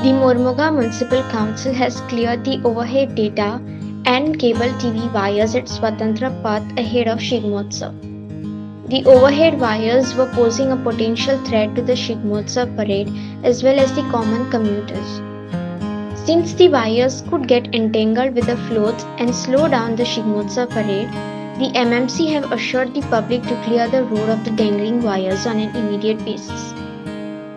The Mormugao Municipal Council has cleared the overhead data and cable TV wires at Swatantra Path ahead of Shigmotsav. The overhead wires were posing a potential threat to the Shigmotsav parade as well as the common commuters. Since the wires could get entangled with the floats and slow down the Shigmotsav parade, the MMC have assured the public to clear the road of the dangling wires on an immediate basis.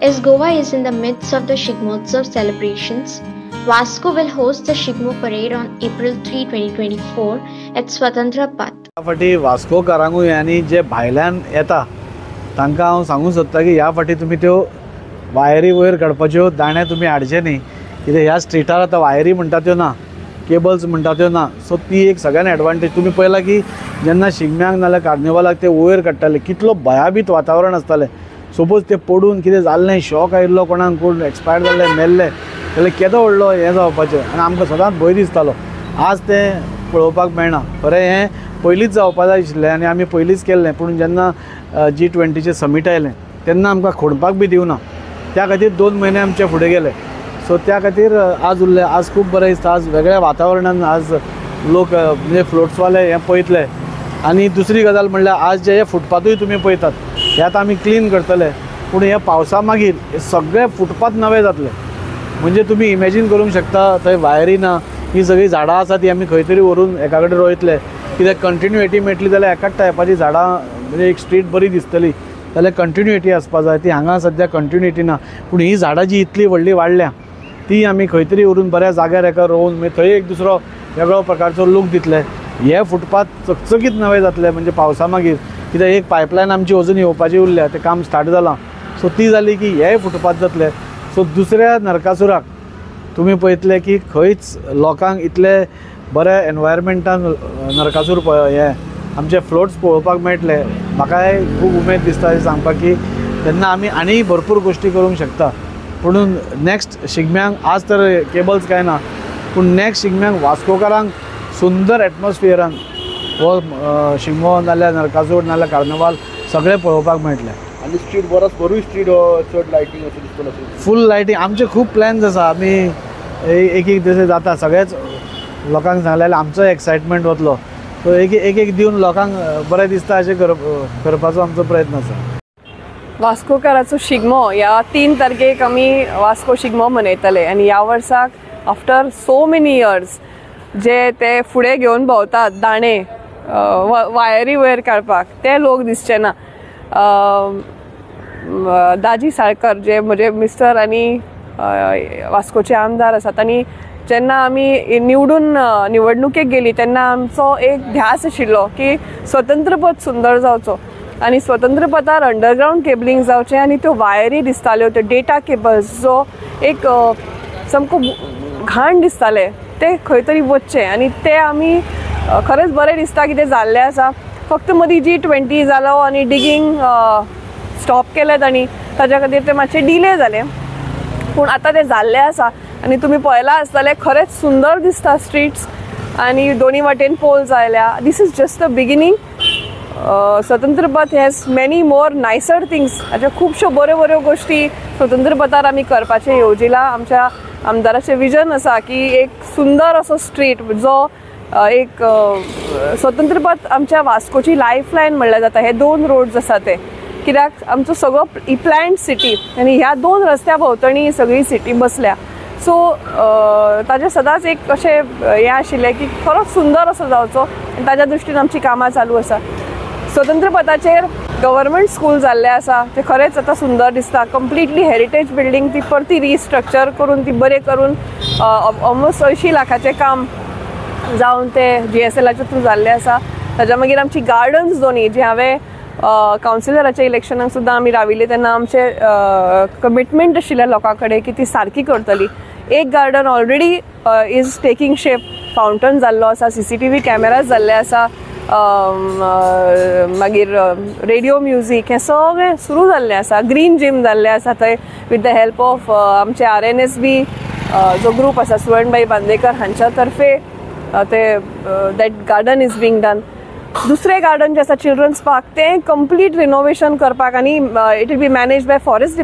As Goa is in the midst of the Shigmotsav celebrations, Vasco will host the Shigmo parade on April 3, 2024 at Swatantra Path. ह्या फाटी वास्कोकारांकूय आनी जे भायल्यान येता तांकां हांव सांगूंक सोदता की ह्या फाटी तुमी त्यो वायरी वयर काडपाच्यो दाणे तुमी हाडचे न्ही, कित्याक ह्या स्ट्रीटार आतां वायरी म्हणटा त्यो ना, केबल्स म्हणटा त्यो ना. सो ती एक सगळ्यान एडवांटेज. तुमी पळयलां की जेन्ना शिगम्याक नाल्यार कार्निवलाक ते वयर काडटाले कितलो भयाभीत वातावरण आसतालें. सपोज ते पडून कितें जाल्लें, शॉक आयिल्लो कोणाक, कोण एक्सपायर जाल्ले, मेल्ले जाल्यार केदो व्हडलो हें जावपाचें आनी आमकां सदांच भंय दिसतालो. आज तें पळोवपाक मेळना. खरें हें पयलींच जावपा जाय आशिल्लें आनी आमी पयलींच केल्लें, पूण जेन्ना G20चें समीट आयलें तेन्ना आमकां खोडपाक बी दिवना. त्या खातीर 2 म्हयने आमचे फुडें गेले. सो त्या खातीर आज उरले. आज खूब बरें दिसता. आज वेगळ्या वातावरणान आज लोक म्हणजे फ्लोट्सवाले हें पळयतले. आनी दुसरी गजाल म्हणल्यार आज जे हे फुटपाथूय तुमी पळयतात हे आतां आमी क्लीन करतले, पूण हे पावसा मागीर हे सगळे फुटपाथ नवे जातले. म्हणजे तुमी इमॅजीन करूंक शकता थंय वायरी ना, ही सगळी झाडां आसा ती आमी खंय तरी व्हरून एका कडेन रोयतले. कित्याक कंटिन्युएटी मेळटली जाल्यार एकाच टायपाची झाडां म्हणजे एक स्ट्रीट बरी दिसतली जाल्यार कंटिन्युएटी आसपा जाय. ती हांगा सद्या कंटिन्युएटी ना. पूण ही झाडां जी इतली व्हडली वाडल्या ती आमी खंय तरी व्हरून बऱ्या जाग्यार एका रोवन मागीर थंय एक दुसरो वेगळो प्रकारचो लूक दितले. हे फुटपाथ चकचकीत नवे जातले म्हणजे पावसा मागीर. कित्याक एक पायपलायन आमची अजून येवपाची उरल्या, तें काम स्टार्ट जालां. सो ती जाली की हेय फुटपाथ जातले. सो दुसऱ्या नरकासुराक तुमी पळयतले की खंयच लोकांक इतले बऱ्या एनवायरमेंटान नरकासूर हे आमचे फ्लोट्स पळोवपाक मेळटले. म्हाकाय खूब उमेद दिसता सांगपाक की तेन्ना आमी आनी भरपूर गोश्टी करूंक शकता. पुणून नेक्स्ट शिगम्यांक आज तर केबल्स काय ना, पूण नेक्स्ट शिगम्यांक वास्कोकारांक सुंदर एटमॉस्फियरान हो शिगमो नाल्यार नरकासूर नाल्यार कार्निवाल सगळें पळोवपाक मेळटलें. आनी स्ट्रीट बरोच स्ट्रीट चड लायटींग अशें दिसतलो. फूल लायटींग. आमचे खूब प्लॅन्स आसा. आमी एक दीस जाता सगळेच लोकांक सांगलें जाल्यार आमचो एक्सायटमेंट वतलो. सो एक दिवन लोकांक बरें दिसता अशें करपाचो आमचो प्रयत्न आसा. वास्कोकाराचो शिगमो ह्या 3 तारखेक आमी वास्को शिगमो मनयतले आनी ह्या वर्साक आफ्टर सो मेनी इयर्स जे ते फुडें घेवन भोंवतात दाणे वायरी वयर काडपाक ते लोक दिसचे ना. दाजी साळकर जे म्हजे मिस्टर आनी वास्कोचे आमदार आसात आनी जेन्ना आमी निवडणुकेक गेली तेन्ना आमचो एक ध्यास आशिल्लो की स्वतंत्र पथ सुंदर जावचो आनी स्वतंत्र पथार अंडरग्रावंड केबलिंग जावचें आनी त्यो वायरी दिसताल्यो, त्यो डेटा केबल्स जो एक सामको घाण दिसताले ते खंय तरी वचचे आनी ते आमी खरेंच बरें दिसता की तें जाल्लें आसा. फक्त मदीं G20 जालो आनी डिगींग स्टॉप केलें तांणी, ताज्या खातीर तें मातशें डिले जालें. पूण आतां तें जाल्लें आसा आनी तुमी पळयलां आसतलें खरेंच सुंदर दिसता स्ट्रीट्स आनी दोनी वाटेन पोल्स आयल्या. This is just the beginning. Swatantra Path has many more nicer things. हाज्यो खुबश्यो बऱ्यो बऱ्यो गोश्टी स्वतंत्र पथार आमी करपाचें येवजिलां. आमच्या आमदाराचें विजन आसा की एक सुंदर असो स्ट्रीट जो एक स्वतंत्र पथ आमच्या वास्कोची लायफ लायन म्हणल्यार जाता. हे 2 रोड्स आसा ते, कित्याक आमचो सगळो प्लॅन्ड सिटी आनी ह्या 2 रस्त्या भोंवतणी सगळी सिटी बसल्या. सो ताजें सदांच एक अशें हें आशिल्लें की खरोच सुंदर असो जावचो आनी ताज्या दृश्टीन आमची कामां चालू आसा. स्वतंत्र पथाचेर गव्हर्मेंट स्कूल जाल्लें आसा तें खरेंच आतां सुंदर दिसता. कंप्लिटली हेरिटेज बिल्डींग ती परती रिस्ट्रक्चर करून ती बरें करून ऑलमोस्ट 80 लाखाचें काम जावन ते GSLाच्या थ्रू जाल्लें आसा. ताज्या मागीर आमची गार्डन्स दोनी जी हांवें कावन्सिलराच्या इलेक्शनाक सुद्दां आमी राविल्ली तेन्ना आमचे कमिटमेंट आशिल्ल्या लोकां कडेन की ती सारकी करतली. एक garden already is taking shape. Fountain जाल्लो आसा, CCTV कॅमेराज जाल्ले आसा, मागीर रेडिओ म्युजीक हें सगळें सुरू जाल्लें आसा. ग्रीन जीम जाल्लें आसा थंय विथ द हेल्प ऑफ आमचे RNSB जो ग्रूप आसा सुवर्णबाई बांदेकर हांच्या तर्फे ते that garden is being done. दुसरे गार्डन जे आसा चिल्ड्रन्स पार्क तें कंप्लीट रिनोवेशन करपाक आनी it will be manage by forest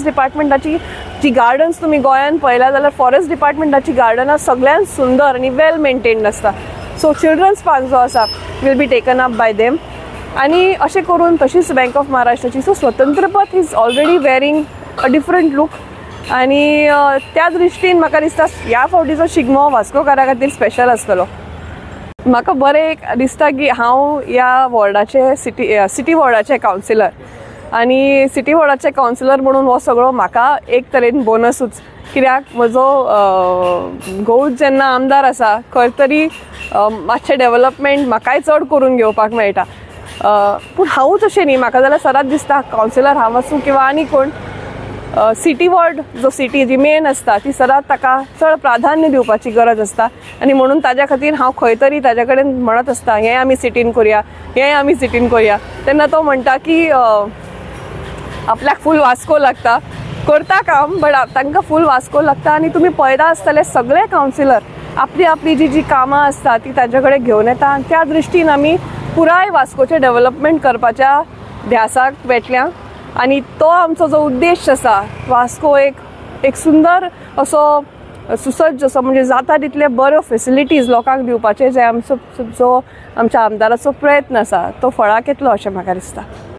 डिपार्टमेंटाची जी गार्डन्स तुम्ही गोंयांत पळयला जाल्यार फॉरेस्ट डिपार्टमेंटाची गार्डनां सगळ्यांत सुंदर आनी वेल मेंटेन्ड आसता. सो चिल्ड्रन्स पार्क जो आसा will be taken up by them. आनी अशें करून तशीच बँक ऑफ महाराष्ट्राची सो स्वतंत्र पथ is already wearing a different look. आनी त्या दृश्टीन म्हाका दिसता ह्या फावटीचो शिगमो वास्कोकारा खातीर स्पेशल आसतलो. म्हाका बरें दिसता की हांव ह्या वॉर्डाचे सिटी वॉर्डाचे कावन्सिलर आनी सिटी वॉर्डाचे कावन्सिलर म्हणून हो सगळो म्हाका एक तरेन बोनसूच. कित्याक म्हजो घोव जेन्ना आमदार आसा खंय तरी मातशें डेव्हलपमेंट म्हाकाय चड करून घेवपाक मेळटा. पूण हांवूच अशें न्ही, म्हाका जाल्यार सदांच दिसता कावन्सिलर हांव आसूं किंवा आनी कोण सिटी वॉर्ड जो सिटी जी मेन आसता ती सदांच ताका चड प्राधान्य दिवपाची गरज आसता. आनी म्हणून ताज्या खातीर हांव खंय तरी ताज्या कडेन म्हणत आसता हें आमी सिटीन करुया, हें आमी सिटीन करुया. तेन्ना तो म्हणटा की आपल्याक फूल वास्को लागता, करता काम बट तांकां फूल वास्को लागता. आनी तुमी पळयता आसतले सगळे कावन्सिलर आपली जी कामां आसता ती ताजे कडेन घेवन येता. आनी त्या दृश्टीन आमी पुराय वास्कोचें डेव्हलपमेंट करपाच्या ध्यासाक वेटल्या. आनी तो आमचो जो उद्देश आसा वास्को एक सुंदर असो सुसज्ज असो म्हणजे जाता तितले बऱ्यो फेसिलिटीज लोकांक दिवपाचे जे आमचो आमच्या आमदाराचो प्रयत्न आसा तो फळाक येतलो अशें म्हाका दिसता.